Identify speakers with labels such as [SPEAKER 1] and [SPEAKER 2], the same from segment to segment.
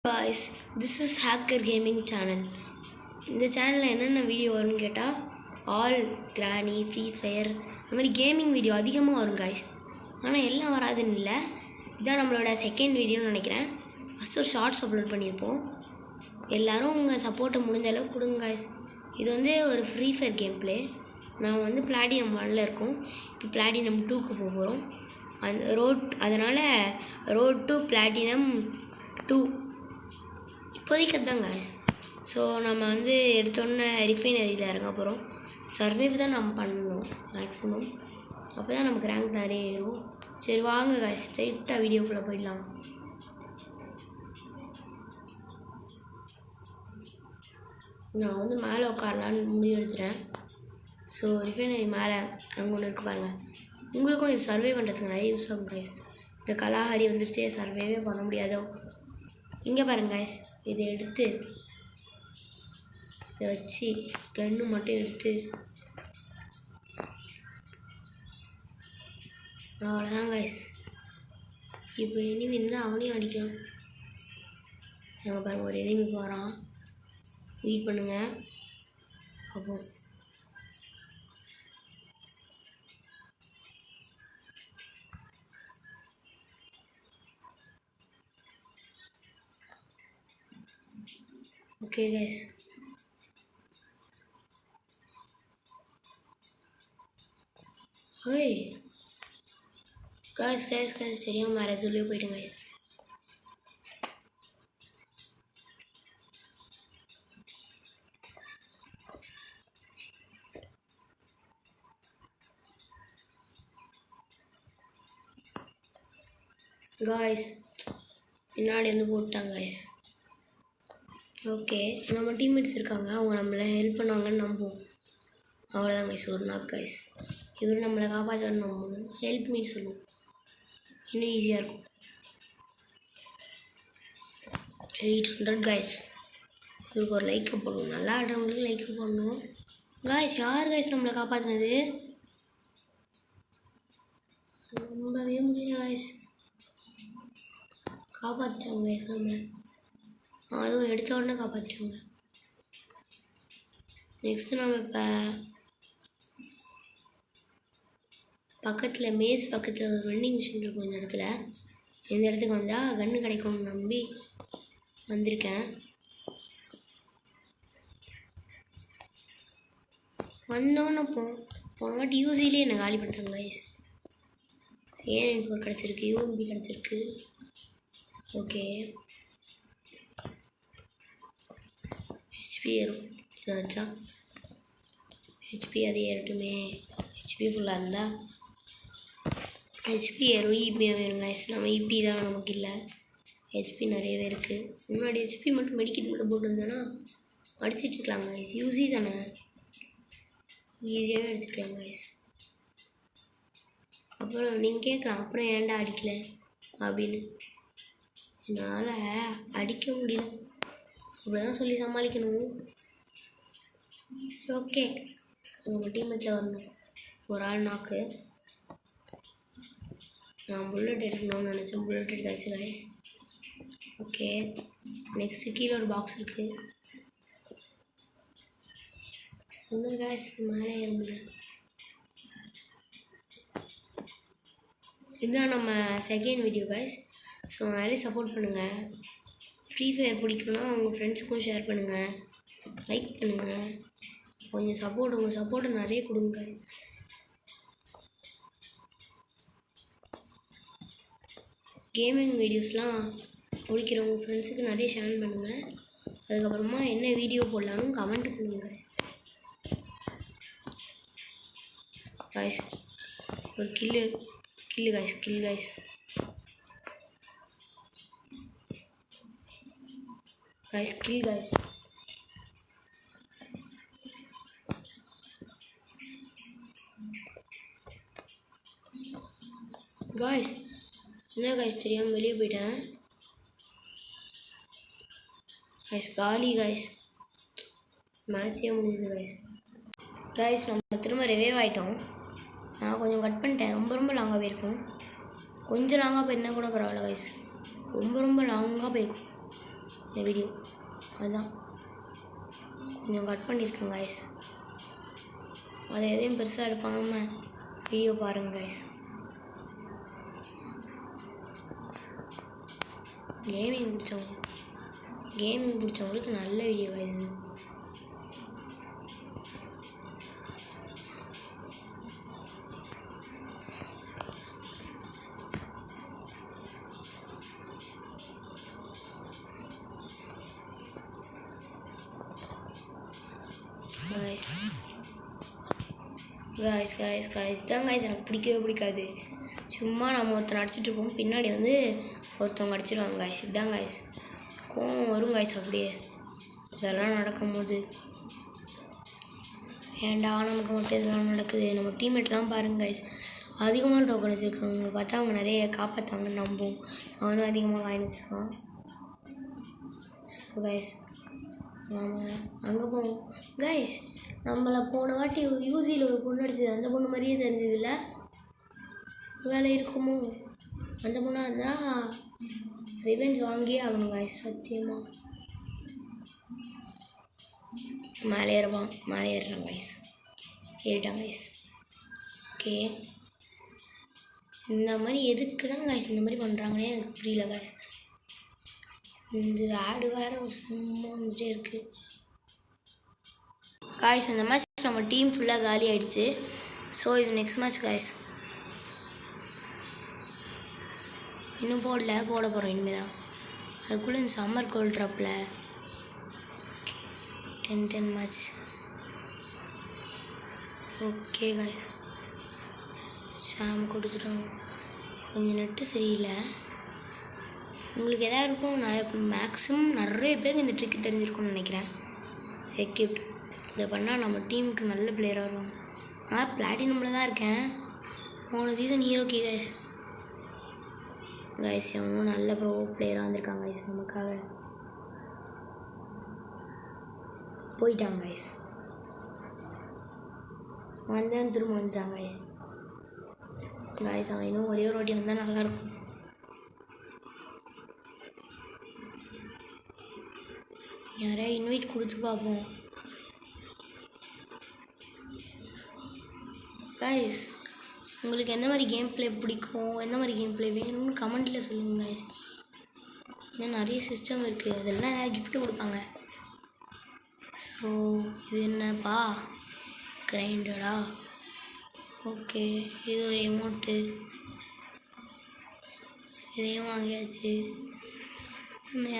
[SPEAKER 1] guys, this is Hacker Gaming channel. இந்த சேனலில் என்னென்ன வீடியோ வரும்னு கேட்டால் ஆல் கிரானி ஃப்ரீ ஃபயர் இந்த மாதிரி கேமிங் வீடியோ அதிகமாக வரும் guys. ஆனால் எல்லாம் வராதுன்னு இல்லை, இதுதான் நம்மளோட செகண்ட் வீடியோன்னு நினைக்கிறேன். ஃபஸ்ட்டு ஒரு ஷார்ட்ஸ் அப்லோட் பண்ணியிருப்போம். எல்லோரும் உங்கள் சப்போர்ட்டை முடிஞ்ச அளவுக்கு கொடுங்க guys. இது வந்து ஒரு ஃப்ரீ ஃபயர் கேம் பிளே. நான் வந்து பிளாட்டினம் 1ல் இருக்கோம், இப்போ பிளாட்டினம் 2க்கு போக போகிறோம். அதனால் ரோட் டு பிளாட்டினம் 2 இப்போதைக்கு அதுதான் guys. ஸோ நம்ம வந்து எடுத்தோன்னே ரிஃபைனரியில் இறங்க போகிறோம். சர்வைவ் தான் நம்ம பண்ணணும் மேக்ஸிமம், அப்போ தான் நமக்கு ரேங்க் நிறைய ஏறும். சரி வாங்க guys, ஸ்ட்ரைட்டாக வீடியோக்குள்ளே போயிடலாம். நான் வந்து மேலே உட்காரலான்னு முடிவு எடுத்துகிறேன். ஸோ ரிஃபைனரி மேலே அங்கே ஒன்று இருக்குது பாருங்கள். உங்களுக்கும் இது சர்வே பண்ணுறதுக்கு நிறைய யூஸ் ஆகும் guys. இந்த கலாஹாரி வந்துருச்சு, சர்வேவே பண்ண முடியாதோ. இங்கே பாருங்க guys, இதை எடுத்து இதை வச்சு கன்று மட்டும் எடுத்து அவ்வளோதான் guys. இப்போ எனிமி இருந்தால் அவனையும் அடிக்கலாம். நாங்கள் பாருங்கள், ஒரு எனிமி போகிறான், வெயிட் பண்ணுங்கள். அப்போ ஓகே guys, ஹே guys தெரியாமல் வேறு எதுலேயே போயிட்டுங்க. guys பின்னாடி வந்து போட்டாங்க guys. ஓகே, நம்ம டீம்மேட்ஸ் இருக்காங்க, அவங்க நம்மளை ஹெல்ப் பண்ணுவாங்கன்னு நம்புவோம். அவ்வளோதான் guys, ஒரு நாள் guys. இவர் நம்மளை காப்பாற்றணும் நம்புவோம், ஹெல்ப் மீன்னு சொல்லுவோம், இன்னும் ஈஸியாக இருக்கும். 800 guys. இவருக்கு ஒரு லைக்கை போடணும், நல்லா ஆடுறவங்களுக்கு லைக்கை போடணும் guys. யார் guys நம்மளை காப்பாற்றினது? ரொம்பவே முடியல guys, காப்பாற்றிட்டாங்க guys நம்மளை. அதுவும் எடுத்த உடனே காப்பாற்றிடுவாங்க. நெக்ஸ்ட்டு நம்ம இப்போ பக்கத்தில் மேஸ் பக்கத்தில் ஒரு வெண்டிங் மிஷின் இருக்கும். இந்த இடத்துக்கு வந்தால் கன்று கிடைக்கும்னு நம்பி வந்திருக்கேன். வந்தோன்னே போன வாட்டி யூசிலே என்னை காலி பண்ணிட்டாங்க guys. ஏன் இப்போ கிடச்சிருக்கு, யூஎம்பி கிடச்சிருக்கு. ஓகே, ஹெச்பி ஏறும், இதை வச்சா ஹெச்பி அது ஏறட்டுமே. ஹெச்பி ஃபுல்லாக இருந்தால் ஹெச்பி ஏறும், இபியாக வேணும் guys. நம்ம இபி தான் நமக்கு இல்லை, ஹெச்பி நிறையவே இருக்குது. முன்னாடி ஹெச்பி மட்டும் மெடிக்கெட் மட்டும் போட்டுருந்தேன்னா அடிச்சிட்டு இருக்கலாம் guys. யூஸி தானே, ஈஸியாகவே அடிச்சுக்கலாம் guys. அப்புறம் நீங்கள் கேட்கலாம், அப்புறம் ஏன்டா அடிக்கல அப்படின்னு. என்னால் அடிக்க முடியல, அப்படிதான் சொல்லி சமாளிக்கணும். ஓகே, உங்கள் டீம்மேட்டில் வரணும். ஒரு ஆள் நாக்கு. நான் புல்லட் எடுக்கணும்னு நினச்சேன், புல்லட் எடுத்தாச்சு guys. ஓகே, நெக்ஸ்ட்டு கீழே ஒரு பாக்ஸ் இருக்குது. இன்னும் guys மேலே ஏற முடியல. இதுதான் நம்ம செகண்ட் வீடியோ guys. ஸோ நிறைய சப்போர்ட் பண்ணுங்கள். ஃப்ரீ ஃபயர் பிடிக்குன்னா உங்கள் ஃப்ரெண்ட்ஸுக்கும் ஷேர் பண்ணுங்கள், லைக் பண்ணுங்கள். கொஞ்சம் உங்கள் சப்போர்ட்டை நிறைய கொடுங்க. கேமிங் வீடியோஸ்லாம் பிடிக்கிறவங்க ஃப்ரெண்ட்ஸுக்கு நிறைய ஷேர் பண்ணுங்கள். அதுக்கப்புறமா என்ன வீடியோ போடலான்னு கமெண்ட் பண்ணுங்கள் guys. ஒரு kill guys, kill guys. Kill guys. guys என்ன guys தெரியாமல் வெளியே போயிட்டேன் guys. காலி guys, மேட்சே முடிஞ்சது guys. நம்ம திரும்ப ரிவைவ் ஆகிட்டோம். நான் கொஞ்சம் கட் பண்ணிட்டேன், ரொம்ப லாங்காகவே இருக்கும். கொஞ்சம் லாங்காக போயிருந்தால் கூட பரவாயில்ல கைஸ், ரொம்ப லாங்காக போயிருக்கும். வீடியோ. அதுதான் கொஞ்சம் கட் பண்ணியிருக்கேன் கைஸ். அதை எதையும் பெருசாக எடுப்பாமல் வீடியோ பாருங்கள் கைஸ். கேமிங் பிடிச்சவங்களுக்கு நல்ல வீடியோ கைஸ். கைஸ் தான் கைஸ் எனக்கு பிடிக்கவே பிடிக்காது. சும்மா நம்ம ஒருத்தனை அடிச்சுட்டு இருப்போம், பின்னாடி வந்து ஒருத்தவங்க அடிச்சிடுவாங்க கைஸ். இதுதான் கைஸ் கோவம் வரும் கைஸ். அப்படியே இதெல்லாம் நடக்கும்போது ஏன்டா நமக்கு மட்டும் இதெல்லாம் நடக்குது. நம்ம டீம்மேட்லாம் பாருங்க கைஸ், அதிகமான டோக்கன் வச்சுருக்கவங்க பார்த்தா அவங்க நிறைய காப்பாற்றாங்கன்னு நம்புவோம். அவன் வந்து அதிகமாக காயின் வச்சுருக்கான். ஸோ கைஸ் ஆமாம் அங்கே போவோம் கைஸ். நம்மளை போன வாட்டி யூசியில் ஒரு பொண்ணு அடிச்சது, அந்த பொண்ணு மாதிரியே தெரிஞ்சதில்ல. வேலை இருக்குமோ அந்த பொண்ணாக இருந்தால் ரிவெஞ்ச் வாங்கியே ஆகணும் கைஸ். சத்தியமாக மேலே ஏறுறான் கைஸ். ஏறிட்டாங்க கைஸ். ஓகே இந்த மாதிரி எதுக்கு தான் கைஸ் இந்த மாதிரி பண்ணுறாங்கன்னே எனக்கு புரியல கைஸ். இந்த ஆடு வேறு சும்மா வந்துட்டே இருக்குது காய்ஸ். இந்த மேட்ச் நம்ம டீம் ஃபுல்லாக காலி ஆகிடுச்சு. ஸோ இது நெக்ஸ்ட் மேட்ச் காய்ஸ். இன்னும் போட போகிறோம் இனிமேல் தான். அதுக்குள்ளே இந்த சம்மர் கோல்ட் ட்ராப்பில் 10 மேட்ச். ஓகே காய்ஸ் சாம் கொடுத்துட்டோம். கொஞ்சம் நெட்டு சரியில்லை. உங்களுக்கு எதாவது இருக்கும். மேக்ஸிமம் நிறைய பேருக்கு இந்த ட்ரிக்கு தெரிஞ்சிருக்கும்னு நினைக்கிறேன். எக்யூப்ட் இதை பண்ணால் நம்ம டீமுக்கு நல்ல பிளேயராக வரும். நான் பிளாட்டினமில் தான் இருக்கேன். போன சீசன் ஹீரோக்கி கைஸ். அவனும் நல்ல ப்ரோ பிளேயராக வந்திருக்காங்க கைஸ். நமக்காக போயிட்டாங்க கைஸ். வந்தேன் திரும்ப வந்துட்டாங்க கைஸ். அவன் இன்னும் ஒரே ஒரு வாட்டி வந்தால் நல்லாயிருக்கும். யாரையா இன்வைட் கொடுத்து பார்ப்போம் கைஸ். உங்களுக்கு எந்த மாதிரி கேம் பிளே பிடிக்கும், எந்த மாதிரி கேம் பிளே வேணும்னு கமெண்ட்டில் சொல்லுங்கள் கைஸ். இன்னும் நிறைய சிஸ்டம் இருக்குது, அதெல்லாம் ஏதாவது கிஃப்ட்டு கொடுப்பாங்க. ஸோ இது என்னப்பா கிரைண்டடா? ஓகே இது ஒரு எமௌண்ட்டு, இதையும் வாங்கியாச்சு.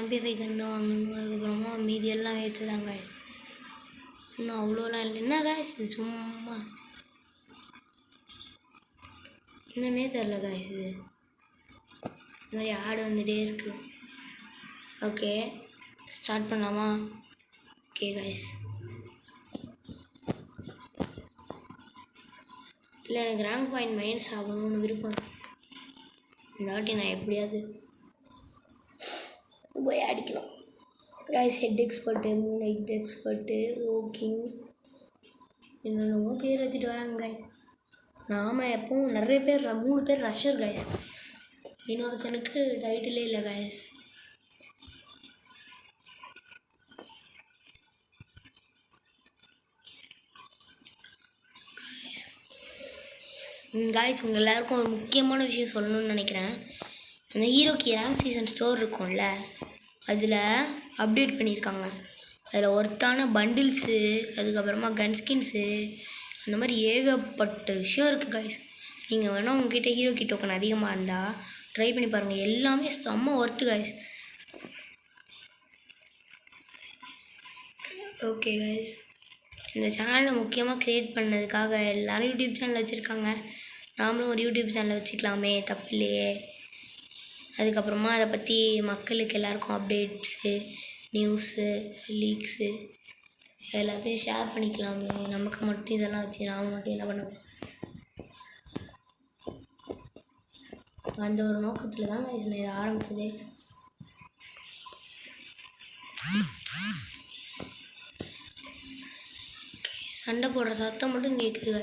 [SPEAKER 1] MP5 கன்று வாங்கணும். அதுக்கப்புறமா மீதி எல்லாம் வேஸ்ட்டு தாங்க. இன்னும் அவ்வளோலாம் இல்லை. என்ன காய்ஸ் இது சும்மா இன்னுமே தெரில காய்ஸ். இது இந்த மாதிரி ஆடு வந்துகிட்டே இருக்குது. ஓகே ஸ்டார்ட் பண்ணலாமா? Okay guys. இல்லை எனக்கு ரேங்க் பாயிண்ட் மைனஸ் ஆகணும்னு விருப்பம். இந்த வாட்டி நான் எப்படியாவது போய் அடிக்கணும் guys. Head expert, 3 head expert, rocking என்னென்னமோ பேர் வச்சுட்டு வராங்க கைஸ். நாம் எப்பவும் நிறைய பேர் 3 பேர் ரஷ்ஷர் கைஸ். இன்னொருத்தனுக்கு டைட்டிலே இல்லை கைஸ். கைஸ் உங்கள் எல்லாருக்கும் ஒரு முக்கியமான விஷயம் சொல்லணும்னு நினைக்கிறேன். அந்த ஹீரோக்கு ரேங்க் சீசன் ஸ்டோர் இருக்கும்ல, அதில் அப்டேட் பண்ணியிருக்காங்க. அதில் ஒர்த்தான பண்டில்ஸு, அதுக்கப்புறமா கன் ஸ்கின்ஸு, அந்த மாதிரி ஏகப்பட்ட விஷயம் இருக்குது கைஸ். நீங்கள் வேணால் உங்ககிட்ட ஹீரோக்கி டோக்கன் அதிகமாக இருந்தால் ட்ரை பண்ணி பாருங்கள். எல்லாமே செம்ம ஒர்த்து கைஸ். ஓகே கைஸ், இந்த சேனலை முக்கியமாக க்ரியேட் பண்ணதுக்காக எல்லோரும் யூடியூப் சேனல் வச்சுருக்காங்க. நாமளும் ஒரு யூடியூப் சேனலை வச்சுக்கலாமே, தப்பில்லையே. அதுக்கப்புறமா அதை பற்றி மக்களுக்கு எல்லாருக்கும் அப்டேட்ஸு, நியூஸு, லீக்ஸு எல்லாத்தையும் ஷேர் பண்ணிக்கலாமே. நமக்கு மட்டும் இதெல்லாம் வச்சு நாம் மட்டும் என்ன பண்ணுவோம்? அந்த ஒரு நோக்கத்தில் தான் நான் இதை ஆரம்பித்ததே. சண்டை போடுற சத்தம் மட்டும் கேட்குது.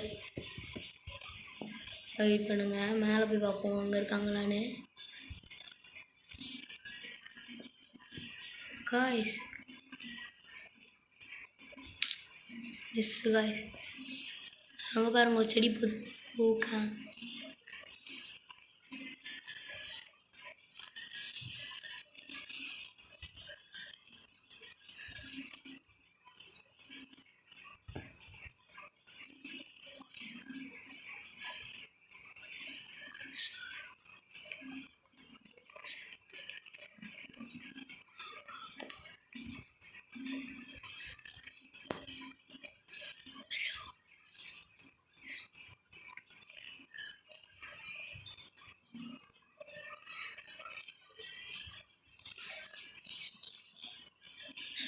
[SPEAKER 1] வெயிட் பண்ணுங்கள், மேலே போய் பார்ப்போம் அங்கே இருக்காங்களான்னு. காய்ஸ் மிஸ் காய்ஸ் அங்கே பாருங்க ஒரு செடி போகுது. ஓகே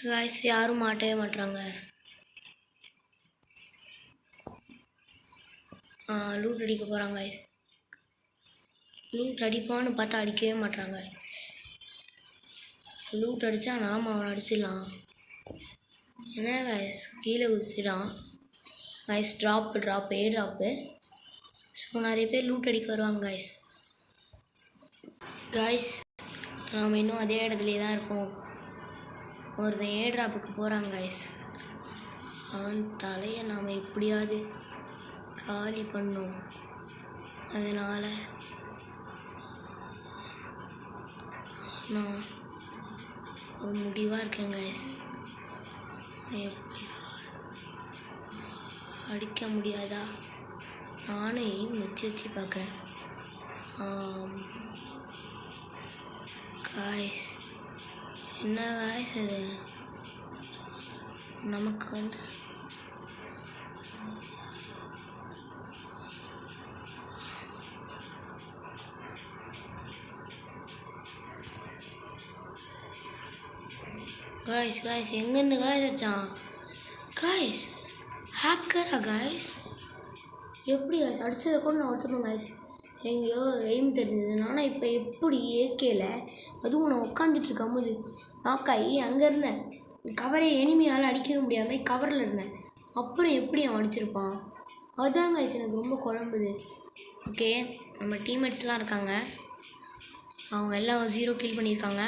[SPEAKER 1] காய்ஸ் யாரும் மாட்டவே மாட்டுறாங்க. லூட் அடிக்க போகிறாங்க. லூட் அடிப்பான்னு பார்த்தா அடிக்கவே மாட்டுறாங்க. லூட் அடித்தா நாம் அவனை அடிச்சிடலாம். என்ன காய்ஸ் கீழே குதிச்சிடான் காய்ஸ். ட்ராப்பு ஏ ட்ராப்பு. ஸோ நிறைய பேர் லூட் அடிக்க வருவாங்க காய்ஸ். காய்ஸ் நாம் இன்னும் அதே இடத்துலையே தான் இருக்கோம். ஒருத்தன் ஏ ட்ராப்புக்கு போகிறாங்க காய்ஸ். அவன் தலையை நாம் எப்படியாவது காலி பண்ணோம். அதனால் நான் ஒரு முடிவாக இருக்கேன் காய்ஸ். எப்படி அடிக்க முடியாதா? நானே வச்சு பார்க்குறேன். காய்ஸ் என்ன காய்ஸ் அது நமக்கு வந்து காய்ஸ் எங்கேருந்து காய்ஸ் வச்சான்? காய்ஸ் ஹேக்கரா காய்ஸ்? எப்படி காய்ஸ் அடித்ததை கூட நான் ஒருத்தப்பேன் காய்ஸ். எங்கேயோ எய்ம் தெரிஞ்சது. ஆனால் இப்போ எப்படி ஏகேல அதுவும் நான் உட்காந்துட்ருக்கும் போது நாக்காயி அங்கே இருந்தேன். கவரே எனிமையால் அடிக்கவே முடியாமல் கவரில் இருந்தேன். அப்புறம் எப்படி அவன் அடிச்சிருப்பான்? அதுதான் காய்ஸ் எனக்கு ரொம்ப குழம்புது. ஓகே நம்ம டீம்மேட்ஸ்லாம் இருக்காங்க. அவங்க எல்லாம் 0 கில் பண்ணியிருக்காங்க.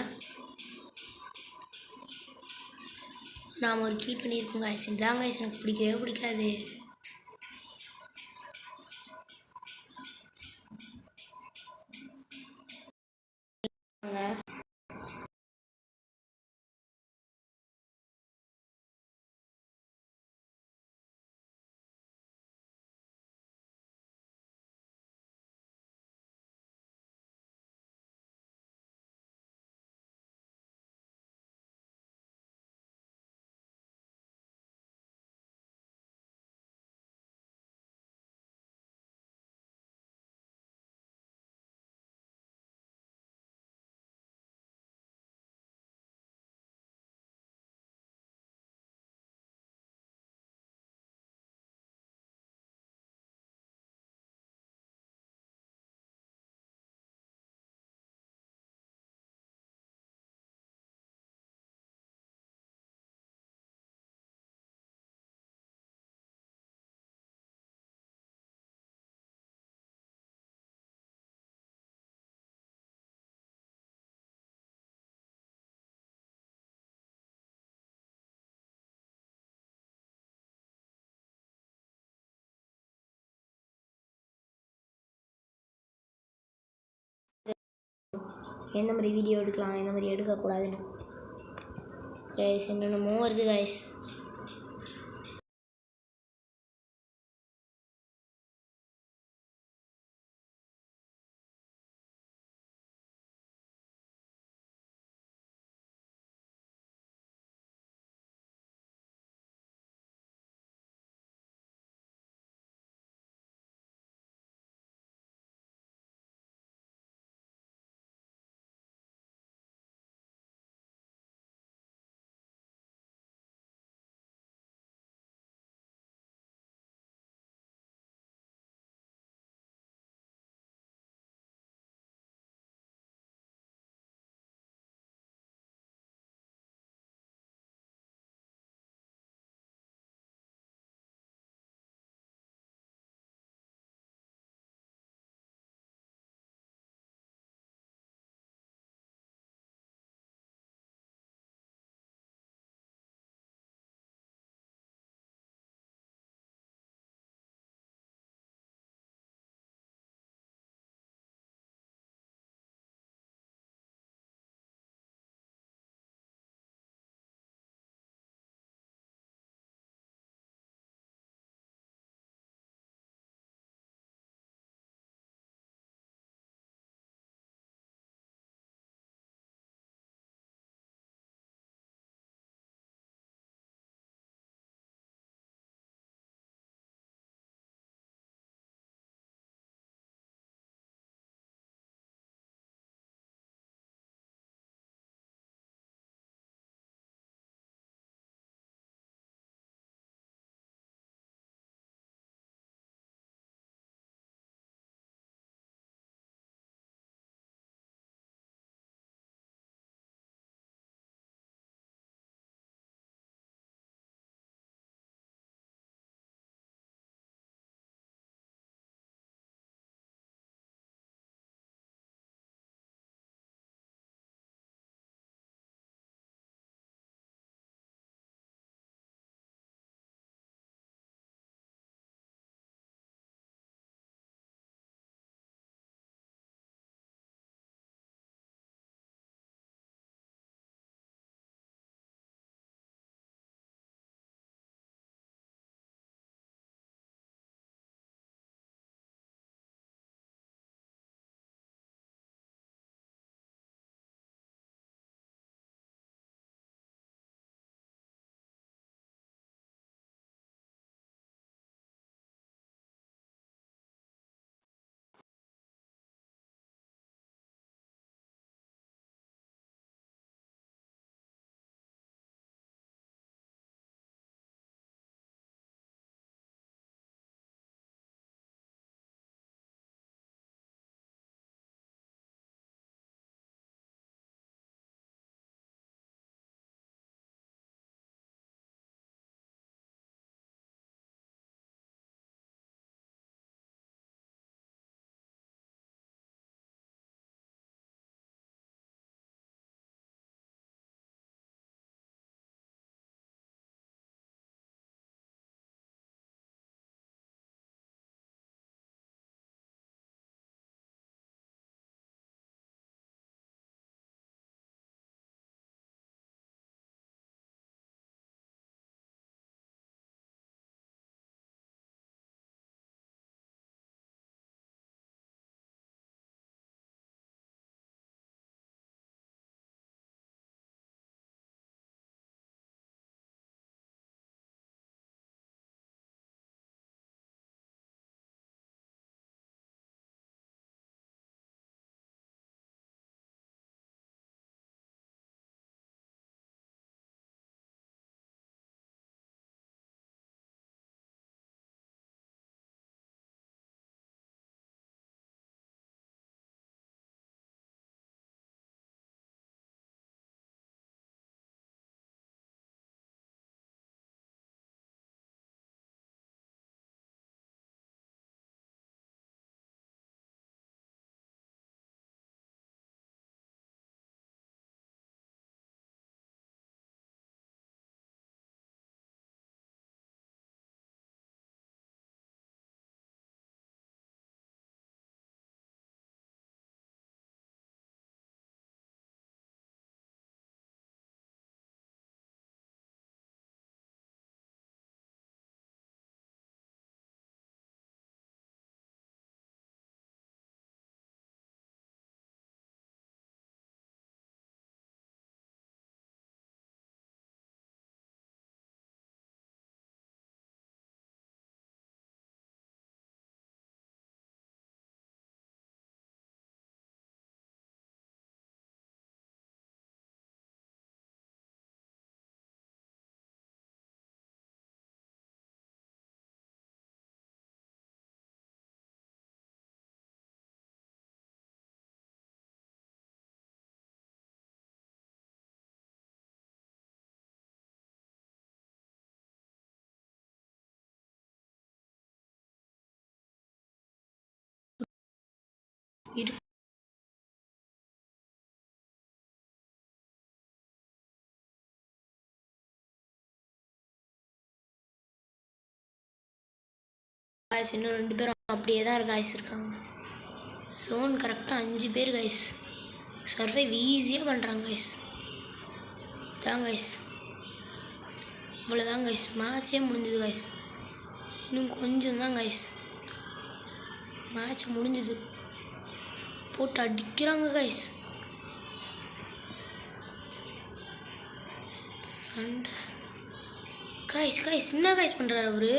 [SPEAKER 1] நாம் ஒரு கில் பண்ணியிருக்கோம் காய்ஸ். இதுதான் காய்ஸ் எனக்கு பிடிக்கவே பிடிக்காது. எந்த மாதிரி வீடியோ எடுக்கலாம், எந்த மாதிரி எடுக்கக்கூடாதுன்னு கைஸ் என்னென்னமோ வருது கைஸ். இரு காய்ஸ் இன்னும் 2 பேரும் அப்படியே தான் காய்ஸ் இருக்காங்க. ஜோன் கரெக்டாக 5 பேர் காய்ஸ். சர்வைவ் ஈஸியாக பண்ணுறாங்க காய்ஸ். தான் காய்ஸ் இவ்வளோதான் காய்ஸ். மேட்சே முடிஞ்சது காய்ஸ். இன்னும் கொஞ்சம் தான் காய்ஸ். மேட்ச் முடிஞ்சது. போட்டு அடிக்கிறாங்க காய்ஸ். சண்டை காய்ஸ். காய்ஸ் என்ன காய்ஸ் பண்ணுறாரு அவரு?